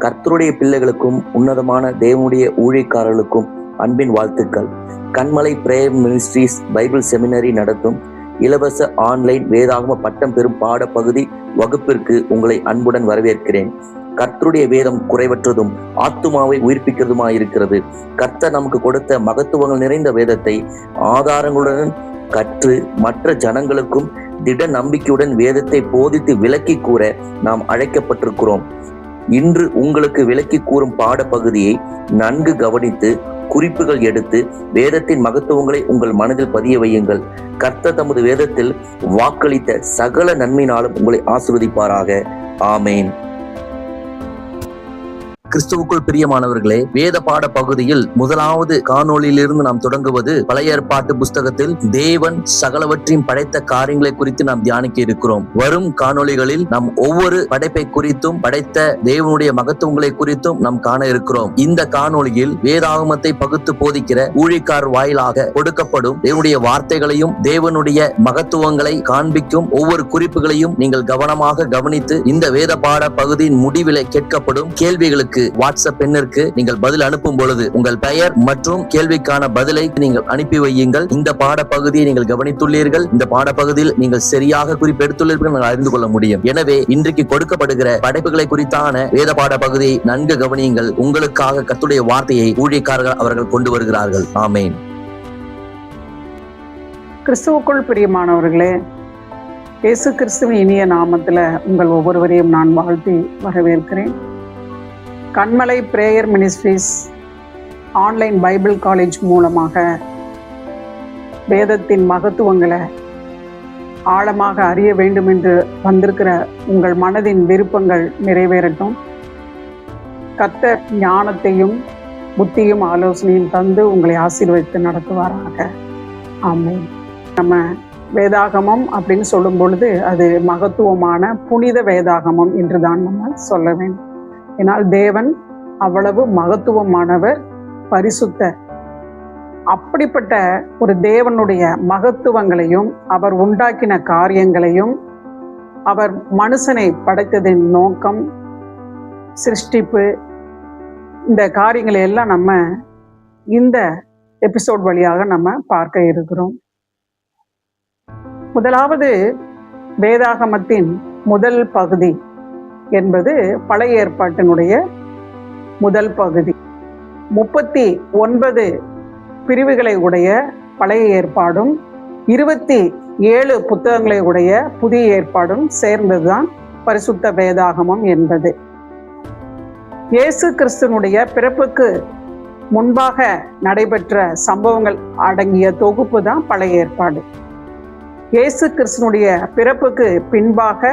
கர்த்தருடைய பிள்ளைகளுக்கும் உன்னதமான தேவனுடைய ஊழியக்காரர்களுக்கும் அன்பின் வாழ்த்துக்கள். கண்மலை பிரேயர் மினிஸ்ட்ரீஸ் பைபிள் செமினரி நடத்தும் இலவச ஆன்லைன் வேதாகம பட்டம் பெறும் பாட பகுதி வகுப்பிற்கு உங்களை அன்புடன் வரவேற்கிறேன். கர்த்தருடைய வேதம் குறைவற்றதும் ஆத்துமாவை உயிர்ப்பிக்கிறதுமாயிருக்கிறது. கர்த்தர் நமக்கு கொடுத்த மகத்துவங்கள் நிறைந்த வேதத்தை ஆதாரங்களுடன் கற்று மற்ற ஜனங்களுக்கும் திட நம்பிக்கையுடன் வேதத்தை போதித்து விளக்கி கூற நாம் அழைக்கப்பட்டிருக்கிறோம். இன்று உங்களுக்கு விளக்கி கூறும் பாட பகுதியை நன்கு கவனித்து குறிப்புகள் எடுத்து வேதத்தின் மகத்துவங்களை உங்கள் மனதில் பதிய வையுங்கள். கர்த்தர் தமது வேதத்தில் வாக்களித்த சகல நன்மையினாலும் உங்களை ஆசீர்வதிப்பாராக. ஆமேன். கிறிஸ்துவுக்குள் பிரியமானவர்களே, வேத பாட பகுதியில் முதலாவது காணொளியிலிருந்து நாம் தொடங்குவது பழைய ஏற்பாட்டு புஸ்தகத்தில் தேவன் சகலவற்றையும் படைத்த காரியங்களை குறித்து நாம் தியானிக்க இருக்கிறோம். வரும் காணொளிகளில் நாம் ஒவ்வொரு படைப்பை குறித்தும் படைத்த தேவனுடைய மகத்துவங்களை குறித்தும் நாம் காண இருக்கிறோம். இந்த காணொளியில் வேதாகமத்தை பகுத்து போதிக்கிற ஊழியக்காரர் வாயிலாக கொடுக்கப்படும் தேவனுடைய வார்த்தைகளையும் தேவனுடைய மகத்துவங்களை காண்பிக்கும் ஒவ்வொரு குறிப்புகளையும் நீங்கள் கவனமாக கவனித்து இந்த வேத பாட பகுதியின் முடிவிலே கேட்கப்படும் கேள்விகளுக்கு வாட்ஸ்அப் எண்ணிற்கு நீங்கள் பதில் அனுப்பும் பொழுது உங்கள் பெயர் மற்றும் கேள்விக்கான பதிலை நீங்கள் அனுப்பி வையுங்கள். இந்த பாட பகுதியை நீங்கள் கவனித்துள்ளீர்கள், இந்த பாட பகுதியில் நீங்கள் சரியாக குறிப்பெடுத்துள்ளீர்கள் நீங்கள் அறிந்து கொள்ள முடியும். எனவே இன்றைக்கு கொடுக்கப்படுகிற படைப்புகளை குறித்தான வேத பாட பகுதியை நன்கு கவனியுங்கள். உங்களுக்காக கர்த்தருடைய வார்த்தையை ஊழியக்காரர்கள் அவர்கள் கொண்டு வருகிறார்கள். ஆமேன். கிறிஸ்துவுக்குள் பிரியமானவர்களே, இயேசு கிறிஸ்துவின் இனிய நாமத்தில் உங்கள் ஒவ்வொருவரையும் நான் வாழ்த்தி வரவேற்கிறேன். கண்மலை prayer ministries online Bible college மூலமாக வேதத்தின் மகத்துவங்களை ஆழமாக அறிய வேண்டும் என்று வந்திருக்கிற உங்கள் மனதின் விருப்பங்கள் நிறைவேறட்டும். கர்த்தர் ஞானத்தையும் புத்தியும் ஆலோசனையும் தந்து உங்களை ஆசீர்வதித்து நடத்துவாராக. ஆமென். நம்ம வேதாகமம் அப்படின்னு சொல்லும் பொழுது அது மகத்துவமான புனித வேதாகமம் என்று தான் நம்ம சொல்ல வேண்டும். ஏனால் தேவன் அவ்வளவு மகத்துவமானவர், பரிசுத்தர். அப்படிப்பட்ட ஒரு தேவனுடைய மகத்துவங்களையும் அவர் உண்டாக்கின காரியங்களையும் அவர் மனுஷனை படைத்ததின் நோக்கம், சிருஷ்டிப்பு, இந்த காரியங்களை எல்லாம் நம்ம இந்த எபிசோட் வழியாக நம்ம பார்க்க இருக்கிறோம். முதலாவது வேதாகமத்தின் முதல் பகுதி என்பது பழைய ஏற்பாட்டினுடைய முதல் பகுதி. 39 பிரிவுகளை உடைய பழைய ஏற்பாடும் 27 புத்தகங்களை உடைய புதிய ஏற்பாடும் சேர்ந்ததுதான் பரிசுத்த வேதாகமம் என்பது. இயேசு கிறிஸ்துனுடைய பிறப்புக்கு முன்பாக நடைபெற்ற சம்பவங்கள் அடங்கிய தொகுப்பு தான் பழைய ஏற்பாடு. இயேசு கிறிஸ்துனுடைய பிறப்புக்கு பின்பாக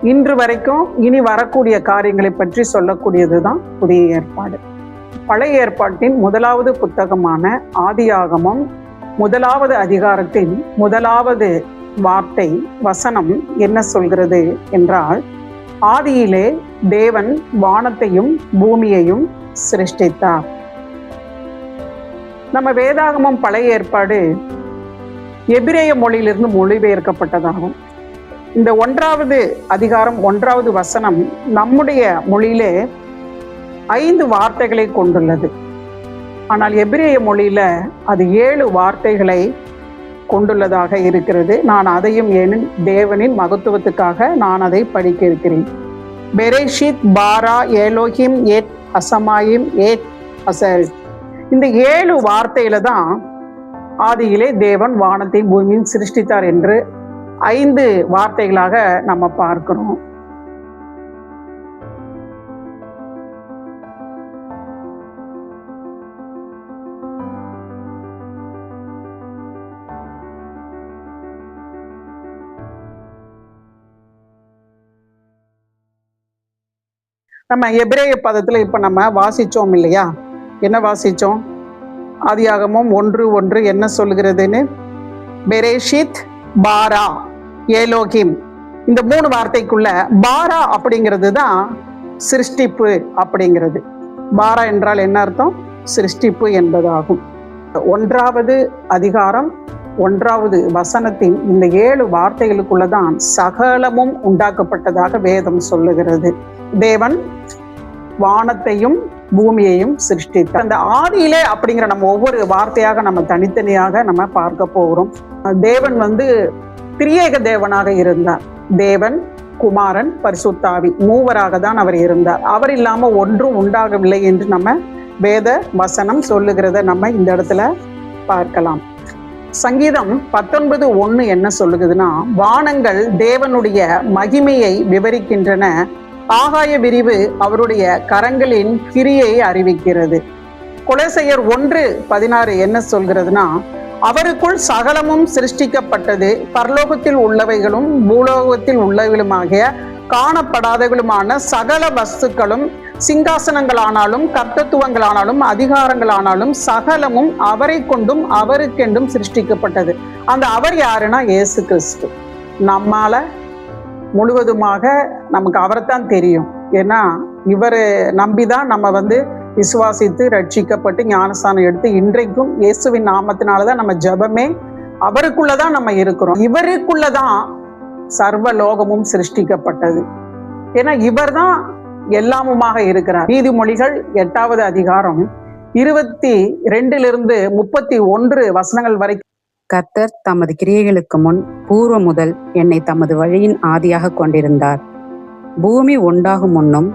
இன்று வரைக்கும் இனி வரக்கூடிய காரியங்களை பற்றி சொல்லக்கூடியதுதான் புதிய ஏற்பாடு. பழைய ஏற்பாட்டின் முதலாவது புத்தகமான ஆதியாகமம் முதலாவது அதிகாரத்தின் முதலாவது வார்த்தை வசனம் என்ன சொல்கிறது என்றால், ஆதியிலே தேவன் வானத்தையும் பூமியையும் சிருஷ்டித்தார். நம்ம வேதாகமம் பழைய ஏற்பாடு எபிரேய மொழியிலிருந்து மொழிபெயர்க்கப்பட்டதாகும். இந்த 1வது அதிகாரம் 1வது வசனம் நம்முடைய மொழியிலே 5 வார்த்தைகளை கொண்டுள்ளது. ஆனால் எபிரேய மொழியில அது 7 வார்த்தைகளை கொண்டுள்ளதாக இருக்கிறது. நான் அதையும் தேவனின் மகத்துவத்துக்காக நான் அதை படிக்க இருக்கிறேன். பெரேஷித், பாரா, ஏலோஹிம், ஏட் அசமாயிம், ஏட் அசர். இந்த 7 வார்த்தையில தான் ஆதியிலே தேவன் வானத்தை பூமியும் சிருஷ்டித்தார் என்று 5 வார்த்தைகளாக நம்ம பார்க்கிறோம். நம்ம எபிரேய பதத்துல இப்ப நம்ம வாசிச்சோம் இல்லையா? என்ன வாசிச்சோம்? ஆதியாகமம் 1:1 என்ன சொல்கிறதுன்னு, பெரேஷித், பாரா, ஏலோகிம். இந்த 3 வார்த்தைக்குள்ள பாரா அப்படிங்கிறது தான் சிருஷ்டிப்பு அப்படிங்கிறது. பாரா என்றால் என்ன அர்த்தம்? சிருஷ்டிப்பு என்பதாகும். 1வது அதிகாரம் 1வது வசனத்தின் இந்த 7 வார்த்தைகளுக்குள்ளதான் சகலமும் உண்டாக்கப்பட்டதாக வேதம் சொல்லுகிறது. தேவன் வானத்தையும் பூமியையும் சிருஷ்டித்தார். அந்த ஆதியிலே அப்படிங்கிற நம்ம ஒவ்வொரு வார்த்தையாக நம்ம தனித்தனியாக நம்ம பார்க்க போகிறோம். தேவன் திரியேக தேவனாக இருந்தார். தேவன், குமாரன், பரிசுத்தாவி மூவராக தான் அவர் இருந்தார். அவர் இல்லாம ஒன்றும் உண்டாகவில்லை என்று நம்ம வேத வசனம் சொல்லுகிறத நம்ம இந்த இடத்துல பார்க்கலாம். சங்கீதம் 19:1 என்ன சொல்லுகுதுன்னா, வானங்கள் தேவனுடைய மகிமையை விவரிக்கின்றன, ஆகாய விரிவு அவருடைய கரங்களின் கிரியை அறிவிக்கிறது. கொலோசையர் 1:16 என்ன சொல்கிறதுனா, அவருக்குள் சகலமும் சிருஷ்டிக்கப்பட்டது, பரலோகத்தில் உள்ளவைகளும் பூலோகத்தில் உள்ளவைகளுமாகிய காணப்படாதவர்களுமான சகல வஸ்துக்களும், சிங்காசனங்களானாலும் கர்த்தத்துவங்களானாலும் அதிகாரங்களானாலும் சகலமும் அவரை கொண்டும் அவருக்கென்றும் சிருஷ்டிக்கப்பட்டது. அந்த அவர் யாருன்னா இயேசு கிறிஸ்து. நம்மால முழுவதுமாக நமக்கு அவரைத்தான் தெரியும். ஏன்னா இவரை நம்பிதான் நம்ம விசுவாசித்து ரட்சிக்கப்பட்டு ஞானஸ்தானம் எடுத்து இன்றைக்கும் இயேசுவின் நாமத்தினாலதான் நம்ம ஜெபமே அவருக்குள்ளதான் நம்ம இருக்கிறோம். இவருக்குள்ளதான் சர்வ லோகமும் சிருஷ்டிக்கப்பட்டது. ஏன்னா இவர் தான் எல்லாமுமாக இருக்கிறார். நீதிமொழிகள் 8வது அதிகாரம் 22 31 வசனங்கள் வரைக்கும், கர்த்தர் தமது கிரியைகளுக்கு முன் பூர்வ முதல் என்னை தமது வழியின் ஆதியாக கொண்டிருந்தார். பூமி உண்டாகும் முன்னும்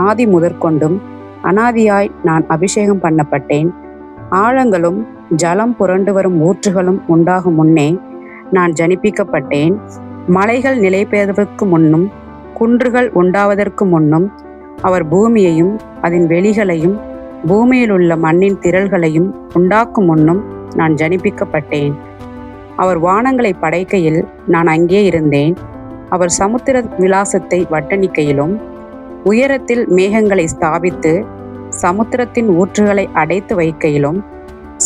ஆதி முதற்கொண்டும் அனாதியாய் நான் அபிஷேகம் பண்ணப்பட்டேன். ஆழங்களும் ஜலம் புரண்டு வரும் ஊற்றுகளும் உண்டாகும் முன்னே நான் ஜனிப்பிக்கப்பட்டேன். மலைகள் நிலை பெறுவதற்கு முன்னும் குன்றுகள் உண்டாவதற்கு முன்னும் அவர் பூமியையும் அதன் வெளிகளையும் பூமியில் உள்ள மண்ணின் திரள்களையும் உண்டாக்கும் முன்னும் நான் ஜனிப்பிக்கப்பட்டேன். அவர் வானங்களை படைக்கையில் நான் அங்கே இருந்தேன். அவர் சமுத்திர விலாசத்தை வட்டணிக்கையிலும் உயரத்தில் மேகங்களை ஸ்தாபித்து சமுத்திரத்தின் ஊற்றுகளை அடைத்து வைக்கையிலும்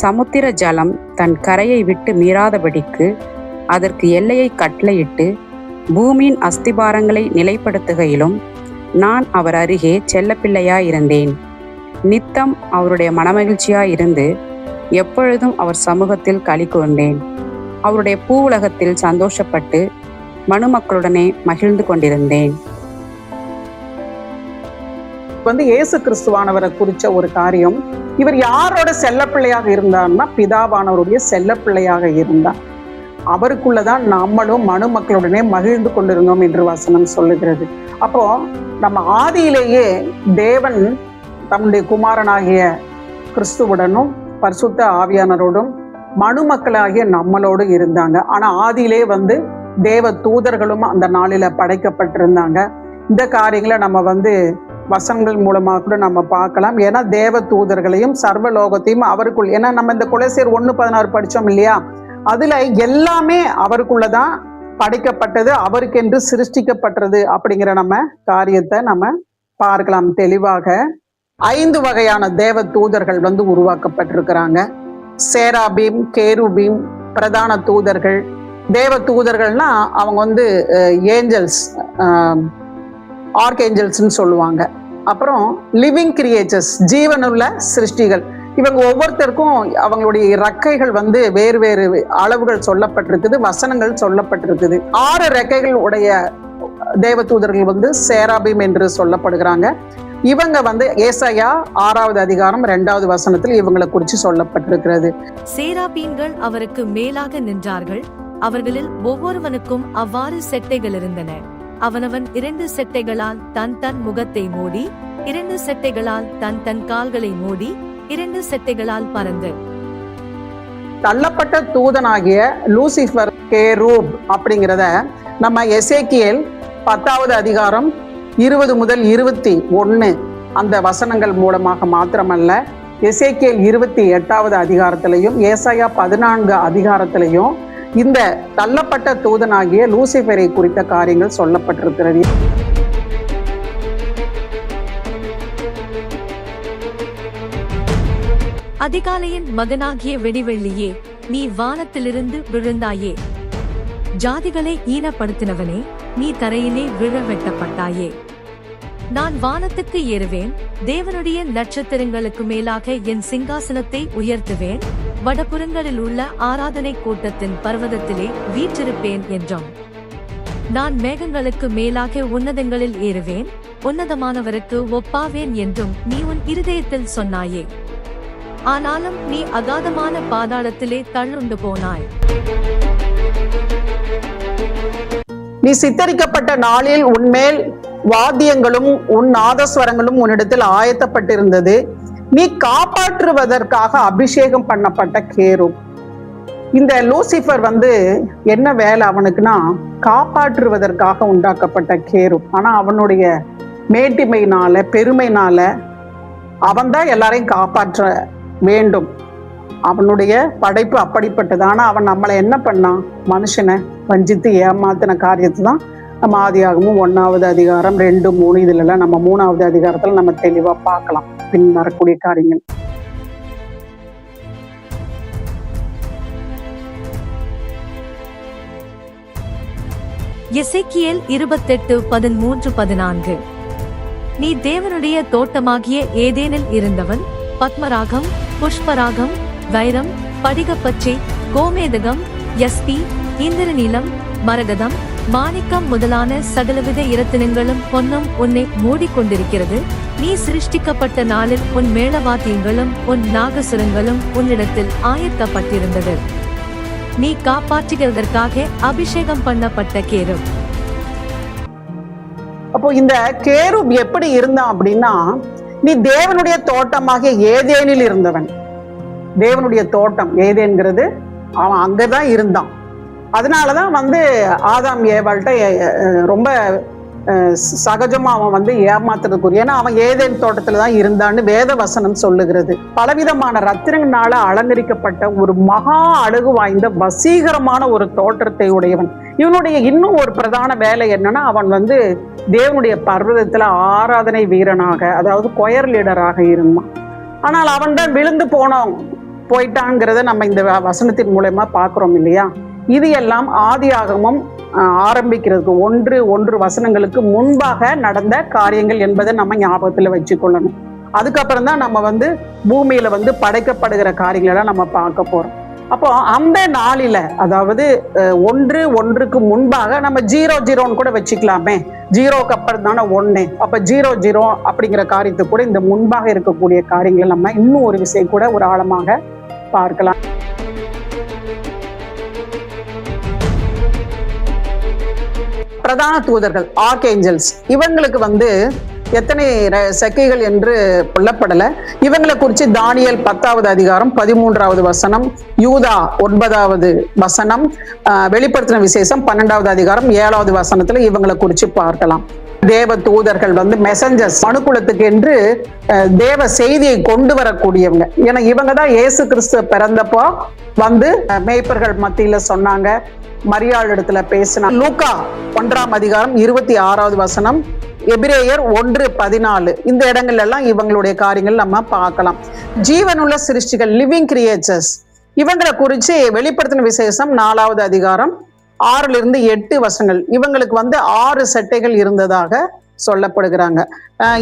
சமுத்திர ஜலம் தன் கரையை விட்டு மீறாதபடிக்கு அதற்கு எல்லையை கட்டளையிட்டு பூமியின் அஸ்திபாரங்களை நிலைப்படுத்துகையிலும் நான் அவர் அருகே செல்லப்பிள்ளையாயிருந்தேன். நித்தம் அவருடைய மனமகிழ்ச்சியாயிருந்து எப்பொழுதும் அவர் சமூகத்தில் களி கூர்ந்தேன். அவருடைய பூவுலகத்தில் சந்தோஷப்பட்டு மனுமக்களுடனே மகிழ்ந்து கொண்டிருந்தேன். இயேசு கிறிஸ்துவானவரை குறிச்ச ஒரு காரியம், இவர் யாரோட செல்லப்பிள்ளையாக இருந்தார்னா பிதாவானவருடைய செல்லப்பிள்ளையாக இருந்தார். அவருக்குள்ளதான் நம்மளும் மனுமக்களுடனே மகிழ்ந்து கொண்டிருந்தோம் என்று வசனம் சொல்லுகிறது. அப்போ நம்ம ஆதியிலேயே தேவன் தம்முடைய குமாரனாகிய கிறிஸ்துவுடனும் பரிசுத்த ஆவியானரோடும் மனுமக்களாகிய நம்மளோடு இருந்தாங்க. ஆனா ஆதியிலே தேவ தூதர்களும் அந்த நாளில படைக்கப்பட்டிருந்தாங்க. இந்த காரியங்களை நம்ம வசனங்கள் மூலமாக கூட நம்ம பார்க்கலாம். ஏன்னா தேவ தூதர்களையும் சர்வலோகத்தையும் அவருக்குள், ஏன்னா நம்ம இந்த கொலோசியர் 1:16 படிச்சோம் இல்லையா, அதுல எல்லாமே அவருக்குள்ளதான் படைக்கப்பட்டது, அவருக்கென்று சிருஷ்டிக்கப்பட்டது அப்படிங்கிற நம்ம காரியத்தை நம்ம பார்க்கலாம் தெளிவாக. 5 வகையான தேவ தூதர்கள் உருவாக்கப்பட்டிருக்கிறாங்க. சேராபீம், கேருபீம், பிரதான தூதர்கள். தேவ தூதர்கள்னா அவங்க ஏஞ்சல்ஸ், ஆர்க்ஏஞ்சல்ஸ்ன்னு சொல்லுவாங்க. அப்புறம் லிவிங் கிரியேச்சர்ஸ், ஜீவனுள்ள சிருஷ்டிகள். இவங்க ஒவ்வொருத்தருக்கும் அவங்களுடைய ரெக்கைகள் வேறு வேறு அளவுகள் சொல்லப்பட்டிருக்குது, வசனங்கள் சொல்லப்பட்டிருக்குது. 6 ரெக்கைகள் உடைய தேவ தூதர்கள் சேராபீம் என்று சொல்லப்படுகிறாங்க. இவங்க ஏசாயா 6வது அதிகாரம் 2வது வசனத்தில் இவங்களை குறித்து சொல்லப்பட்டிருக்கிறது. சேராபீன்கள் அவருக்கு மேலாக நின்றார்கள், அவர்களில் ஒவ்வொருவனுக்கும் அவ்வாறு செட்டைகள் இருந்தன. அவனவன் 2 செட்டைகளால் தன் தன் முகத்தை மூடி, 2 செட்டைகளால் தன் தன் கால்களை மூடி, 2 செட்டைகளால் பறந்து. தள்ளப்பட்ட தூதனாகிய லூசிபர், கேரூப் அப்படிங்கிறத நம்ம எசேக்கியேல் 10வது அதிகாரம் 20 முதல் 21 அந்த வசனங்கள் மூலமாக மாத்திரமல்ல, எசேக்கியேல் 28வது அதிகாரத்திலையும் ஏசாயா 14 அதிகாரத்திலையும் இந்த தள்ளப்பட்ட தூதனாகிய லூசிபரை குறித்த காரியங்கள் சொல்லப்பட்டிருக்கிறது. அதிகாலையின் மகனாகிய வெடிவெள்ளியே, நீ வானத்திலிருந்து விழுந்தாயே. ஜாதிகளை ஈனப்படுத்தினவனே, நீ தரையிலே விழ வெட்டப்பட்டாயே. நான் வானத்துக்கு ஏறுவேன், தேவனுடைய நட்சத்திரங்களுக்கு மேலாக என் சிங்காசனத்தை உயர்த்துவேன், வடபுறங்களில் உள்ள ஆராதனை கூட்டத்தின் பர்வதத்திலே வீற்றிருப்பேன் என்றான். நான் மேகங்களுக்கு மேலாக உன்னதங்களில் ஏறுவேன், உன்னதமானவருக்கு ஒப்பாவேன் என்றும் நீ உன் இருதயத்தில் சொன்னாயே. ஆனாலும் நீ அகாதமான பாதாளத்திலே தள்ளுண்டு போனாய். நீ சித்தரிக்கப்பட்ட நாளில் உன்மேல் வாத்தியங்களும் உன் நாதஸ்வரங்களும் உன்னிடத்தில் ஆயத்தப்பட்டிருந்தது. நீ காப்பாற்றுவதற்காக அபிஷேகம் பண்ணப்பட்ட கேருப். இந்த லூசிஃபர் என்ன வேலை அவனுக்குன்னா, காப்பாற்றுவதற்காக உண்டாக்கப்பட்ட கேருப். ஆனா அவனுடைய மேட்டிமையினால, பெருமையினால அவன்தான் எல்லாரையும் காப்பாற்ற வேண்டும். அவனுடைய படைப்பு அப்படிப்பட்டது. ஆனா அவன் நம்மளை என்ன பண்ணான்? மனுஷனை வஞ்சித்து ஏமாத்தின காரியத்தை தான் நம்ம ஆதியாகமும் 1வது அதிகாரம் 2, 3 இதுல நம்ம 3வது அதிகாரத்துல நம்ம தெளிவா பார்க்கலாம் பின் வரக்கூடிய காரியங்கள். எசேக்கியேல் 28:13-14. நீ தேவனுடைய தோட்டமாகிய ஏதேனில் இருந்தவன். பத்மராகம், புஷ்பராகம், வைரம், படிகப்பச்சை, கோமேதகம், யஸ்பி, இந்திரநீலம், மரகதம், மாணிக்கம் முதலான சகலவித இரத்தினங்களும் பொன்னும் உன்னை மூடிக்கொண்டிருக்கிறது. நீ சிருஷ்டிக்கப்பட்ட நாளில் உன் மேளவாத்தியங்களும் உன் நாகசுரங்களும் உன்னிடத்தில் ஆயத்தப்பட்டிருந்தது. நீ காப்பாற்றுகிறதற்காக அபிஷேகம் பண்ணப்பட்ட கேருப். அப்போ இந்த கேருப் எப்படி இருந்தான் அப்படின்னா, நீ தேவனுடைய தோட்டமாகிய ஏதேனில் இருந்தவன். தேவனுடைய தோட்டம் ஏதேன்கிறது அவன் அங்கதான் இருந்தான். அதனாலதான் ஆதாம் ஏவாள்கிட்ட ரொம்ப சகஜமா அவன் ஏமாத்துறதுக்குரிய, ஏன்னா அவன் ஏதேன் தோட்டத்துலதான் இருந்தான்னு வேத வசனம் சொல்லுகிறது. பலவிதமான ரத்தினங்களால அலங்கரிக்கப்பட்ட ஒரு மகா அழகு வாய்ந்த வசீகரமான ஒரு தோற்றத்தை உடையவன். இவனுடைய இன்னும் ஒரு பிரதான வேலை என்னன்னா, அவன் தேவனுடைய பர்வதத்துல ஆராதனை வீரனாக, அதாவது கொயர் லீடராக இருந்தான். ஆனால் அவன் தான் விழுந்து போயிட்டாங்கிறத நம்ம இந்த வசனத்தின் மூலமா பாக்குறோம் இல்லையா? இது எல்லாம் ஆதியாகமம் ஆரம்பிக்கிறதுக்கு 1 வசனங்களுக்கு முன்பாக நடந்த காரியங்கள் என்பதை நம்ம ஞாபகத்துல வச்சுக்கொள்ளணும். அதுக்கப்புறம் தான் நம்ம பூமியில படைக்கப்படுகிற காரியங்களெல்லாம் நம்ம பார்க்க போறோம். அப்போ அந்த நாளில, அதாவது 1 முன்பாக நம்ம 00 கூட வச்சுக்கலாமே. 0க்கு அப்புறம் தானே 1. அப்ப 00 அப்படிங்கிற காரியத்துக்கு கூட இந்த முன்பாக இருக்கக்கூடிய காரியங்கள் நம்ம இன்னும் ஒரு விஷயம் கூட ஒரு ஆழமாக பார்க்கலாம். பிரதான தூதர்கள், ஆர்க்ஏஞ்சல்ஸ், இவங்களுக்கு எத்தனை சக்கைகள் என்று சொல்லப்படல. இவங்களை குறித்து தானியேல் 10வது அதிகாரம் 13வது வசனம், யூதா 9வது வசனம், வெளிப்படுத்தின விசேஷம் 12வது அதிகாரம் 7வது வசனத்துல இவங்களை குறித்து பார்க்கலாம். தேவ தூதர்கள் மெசஞ்சர்ஸ், மனுக்குலத்துக்கு என்று தேவ செய்தியை கொண்டு வரக்கூடியவங்க. ஏன்னா இவங்க தான் இயேசு கிறிஸ்து பிறந்தப்போ மேய்ப்பர்கள் மத்தியில சொன்னாங்க, மரியாள் இடத்துல பேசினாங்க. லூக்கா 1ஆம் அதிகாரம் 26வது வசனம், எபிரேயர் 1:14, இந்த இடங்கள் எல்லாம் இவங்களுடைய காரியங்கள் நம்ம பார்க்கலாம். ஜீவனுள்ள சிருஷ்டிகள், லிவிங் கிரியேச்சர்ஸ், இவங்களை குறித்து வெளிப்படுத்தின விசேஷம் 4வது அதிகாரம் 6-8 வசனங்கள், இவங்களுக்கு 6 செட்டைகள் இருந்ததாக சொல்லப்படுகிறாங்க.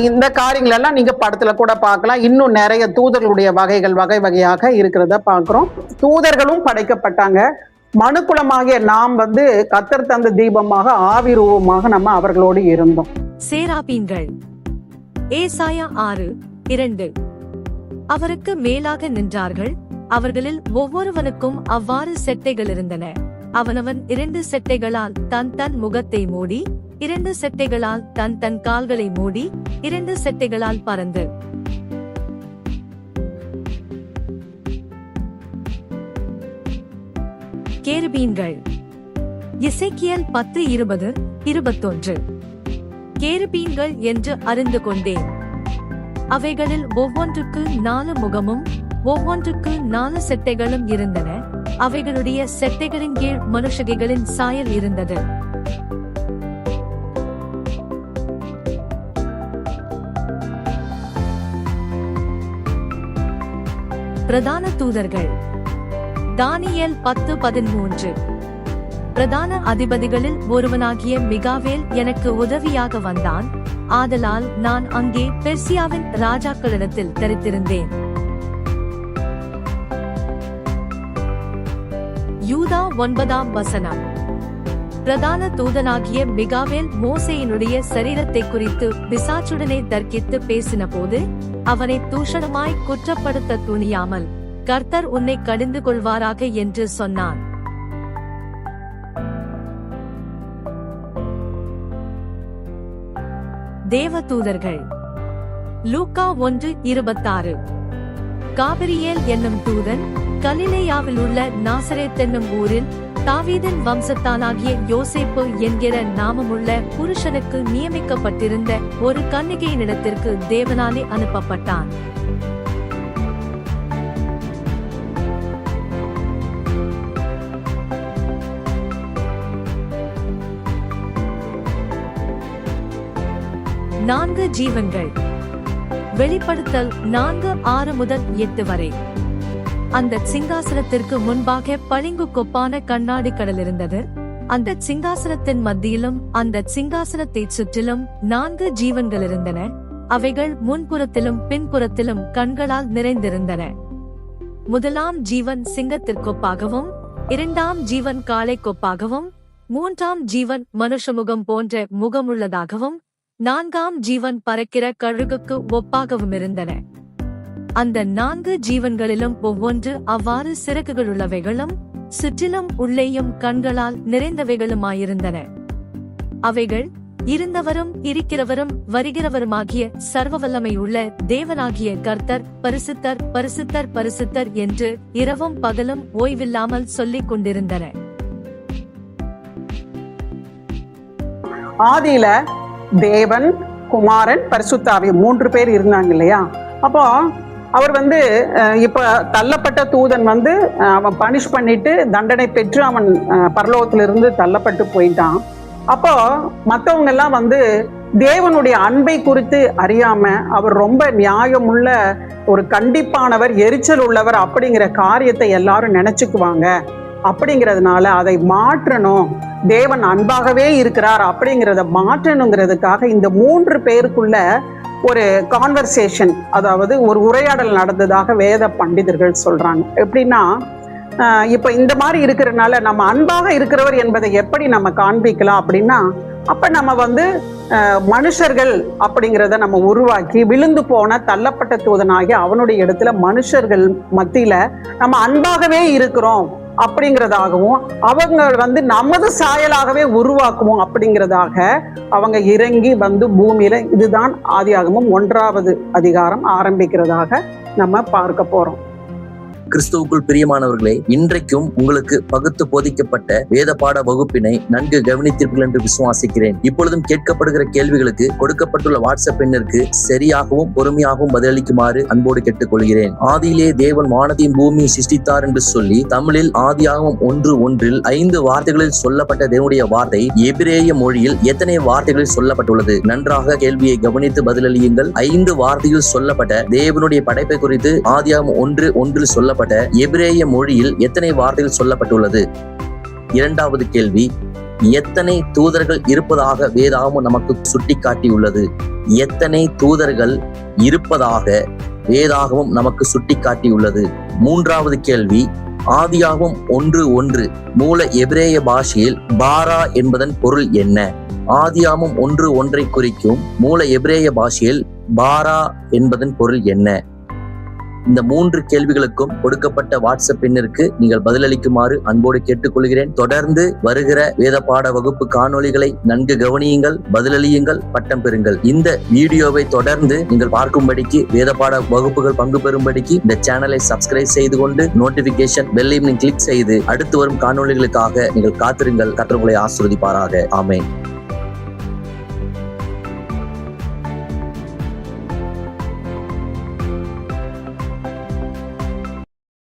இந்த காரியங்கள் எல்லாம் நீங்க படத்துல கூட பார்க்கலாம். இன்னும் நிறைய தூதர்களுடைய வகைகள் வகை வகையாக இருக்கிறத பார்க்கிறோம். தூதர்களும் படைக்கப்பட்டாங்க. மனுக்குலமாகிய நாம் கர்த்தர் தந்த தீபமாக, ஆவி ரூபமாக நம்ம அவர்களோடு இருந்தோம். சேராபீன்கள். ஏசாயா 6:2. அவருக்கு மேலாக நின்றார்கள். அவர்களில் ஒவ்வொருவனுக்கும் அவ்வாறு செட்டைகள் இருந்தன. அவனவன் 2 செட்டைகளால் தன் முகத்தை மூடி, 2 செட்டைகளால் தன் கால்களை மூடி, 2 செட்டைகளால் பறந்து. கேருபீன்கள். எசேக்கியேல் 10:20-21. கேருபீன்கள் என்று அறிந்து கொண்டேன். அவைகளில் ஒவ்வொன்றுக்கு 4 முகமும் ஒவ்வொன்றுக்கு 4 செட்டைகளும் இருந்தன. அவைகளுடைய செட்டைகளின் கீழ் மனுஷகைகளின் சாயல் இருந்தது. பிரதான தூதர்கள். தானியேல் 10:13. பிரதான அதிபதிகளில் ஒருவனாகிய மிகாவேல் எனக்கு உதவியாக வந்தான். ஆதலால் நான் அங்கே பெர்சியாவின் ராஜாக்களிடத்தில் தரித்திருந்தேன். யூதா 9ஆம் வசனம். பிரதான தூதனாகிய மிகாவேல் மோசேயினுடைய சரீரத்தை குறித்து பிசாசுடனே தர்க்கித்து பேசின போது அவனை தூஷணமாய் குற்றப்படுத்த துணியாமல், கர்த்தர் உன்னை கடிந்து கொள்வாராக என்று சொன்னான். தேவதூதர்கள். லூக்கா 1:26. காபிரியேல் என்னும் தூதன் கலிலேயாவில் உள்ள நாசரேத் என்னும் ஊரில் தாவீதின் வம்சத்தானாகிய யோசேப்பு என்கிற நாமமுள்ள புருஷனுக்கு நியமிக்கப்பட்டிருந்த ஒரு கன்னிகையினிடத்திற்கு தேவனாலே அனுப்பப்பட்டான். நான்கு ஜீவன்கள். வெளிப்படுத்தல் 4:6-8 வரை. அந்த சிங்காசனத்திற்கு முன்பாக பளிங்கு கொப்பான கண்ணாடி கடல் இருந்தது. அந்த சிங்காசனத்தின் மத்தியிலும் அந்த சிங்காசனத்தை சுற்றிலும் 4 ஜீவன்கள் இருந்தன. அவைகள் முன்புறத்திலும் பின்புறத்திலும் கண்களால் நிறைந்திருந்தன. முதலாம் ஜீவன் சிங்கத்திற்கொப்பாகவும், 2ஆம் ஜீவன் காளை கொப்பாகவும், 3ஆம் ஜீவன் மனுஷமுகம் போன்ற முகமுள்ளதாகவும், 4ஆம் ஜீவன் பறக்கிற கழுகுக்கு ஒப்பாகவும் இருந்தன. அந்த 4 ஜீவன்களிலும் ஒவ்வொன்று அவ்வாறு சிறகுகளுள்ளவைகளும் சுற்றிலும் உள்ளேயும் கண்களால் நிறைந்தவைகளுமாயிருந்தன. அவைகள் இருந்தவரும் இருக்கிறவரும் வருகிறவருமாகிய சர்வவல்லமை உள்ள தேவனாகிய கர்த்தர் பரிசுத்தர் பரிசுத்தர் பரிசுத்தர் என்று இரவும் பகலும் ஓய்வில்லாமல் சொல்லிக் கொண்டிருந்தன. ஆதியில தேவன், குமாரன், பரிசுத்தாவி 3 பேர் இருந்தாங்க இல்லையா? அப்போ அவர் இப்ப தள்ளப்பட்ட தூதன் அவன் பனிஷ் பண்ணிட்டு தண்டனை பெற்று அவன் பரலோகத்திலிருந்து தள்ளப்பட்டு போயிட்டான். அப்போ மற்றவங்க எல்லாம் தேவனுடைய அன்பை குறித்து அறியாம அவர் ரொம்ப நியாயமுள்ள ஒரு கண்டிப்பானவர், எரிச்சல் உள்ளவர் அப்படிங்கிற காரியத்தை எல்லாரும் நினைச்சுக்குவாங்க. அப்படிங்கிறதுனால அதை மாற்றணும், தேவன் அன்பாகவே இருக்கிறார் அப்படிங்கிறத மாற்றணுங்கிறதுக்காக இந்த 3 பேருக்குள்ள ஒரு கான்வர்சேஷன், அதாவது ஒரு உரையாடல் நடந்ததாக வேத பண்டிதர்கள் சொல்றாங்க. எப்படின்னா, இப்ப இந்த மாதிரி இருக்கிறதுனால நம்ம அன்பாக இருக்கிறவர் என்பதை எப்படி நம்ம காண்பிக்கலாம் அப்படின்னா, அப்ப நம்ம மனுஷர்கள் அப்படிங்கிறத நம்ம உருவாக்கி விழுந்து போன தள்ளப்பட்ட தூதனாகி அவனுடைய இடத்துல மனுஷர்கள் மத்தியில நம்ம அன்பாகவே இருக்கிறோம் அப்படிங்கிறதாகவும், அவங்க நமது சாயலாகவே உருவாக்குவோம் அப்படிங்கிறதாக அவங்க இறங்கி பூமியில, இதுதான் ஆதியாகமம் 1ஆவது அதிகாரம் ஆரம்பிக்கிறதாக நம்ம பார்க்க போறோம். கிறிஸ்துவுக்குள் பிரியமானவர்களே, இன்றைக்கும் உங்களுக்கு பகுத்து போதிக்கப்பட்ட வேத பாட வகுப்பினை நன்கு கவனித்தீர்கள் என்று விசுவாசிக்கிறேன். இப்பொழுதும் கேட்கப்படுகிற கேள்விகளுக்கு கொடுக்கப்பட்டுள்ள வாட்ஸ்அப் எண்ணிற்கு சரியாகவும் பொறுமையாகவும் பதிலளிக்குமாறு அன்போடு கேட்டுக்கொள்கிறேன். ஆதியிலே தேவன் வானத்தையும் பூமியை சிருஷ்டித்தார் என்று சொல்லி தமிழில் ஆதியாகமம் 1:1 5 வார்த்தைகளில் சொல்லப்பட்ட தேவனுடைய வார்த்தை எபிரேய மொழியில் எத்தனை வார்த்தைகளில் சொல்லப்பட்டுள்ளது? நன்றாக கேள்வியை கவனித்து பதிலளியுங்கள். 5 வார்த்தையில் சொல்லப்பட்ட தேவனுடைய படைப்பை குறித்து ஆதியாகமம் 1:1 சொல்ல எபிரேய மொழியில் எத்தனை வார்த்தைகள் சொல்லப்பட்டுள்ளது? 2வது கேள்வி, எத்தனை தூதர்கள் இருப்பதாக வேதாகமம் நமக்கு சுட்டிக்காட்டியுள்ளது? எத்தனை தூதர்கள் இருப்பதாக வேதாகமம் நமக்கு சுட்டிக்காட்டியுள்ளது? 3வது கேள்வி, ஆதியாகமம் 1:1 மூல எபிரேய பாஷையில் பாரா என்பதன் பொருள் என்ன? ஆதியாகமம் 1:1 குறிக்கும் மூல எபிரேய பாஷையில் பாரா என்பதன் பொருள் என்ன? இந்த 3 கேள்விகளுக்கும் கொடுக்கப்பட்ட வாட்ஸ்அப் எண்ணிற்கு நீங்கள் பதிலளிக்குமாறு அன்போடு கேட்டுக்கொள்கிறேன். தொடர்ந்து வருகிற வேத பாட வகுப்பு காணொளிகளை நன்கு கவனியுங்கள், பதிலளியுங்கள், பட்டம் பெறுங்கள். இந்த வீடியோவை தொடர்ந்து நீங்கள் பார்க்கும்படிக்கு, வேத பாட வகுப்புகள் பங்கு பெறும்படிக்கு இந்த சேனலை சப்ஸ்கிரைப் செய்து கொண்டு நோட்டிபிகேஷன் பெல்லையும் கிளிக் செய்து அடுத்து வரும் காணொளிகளுக்காக நீங்கள் காத்திருங்கள். கர்த்தர் உங்களை ஆசீர்வதிப்பாராக. ஆமென்.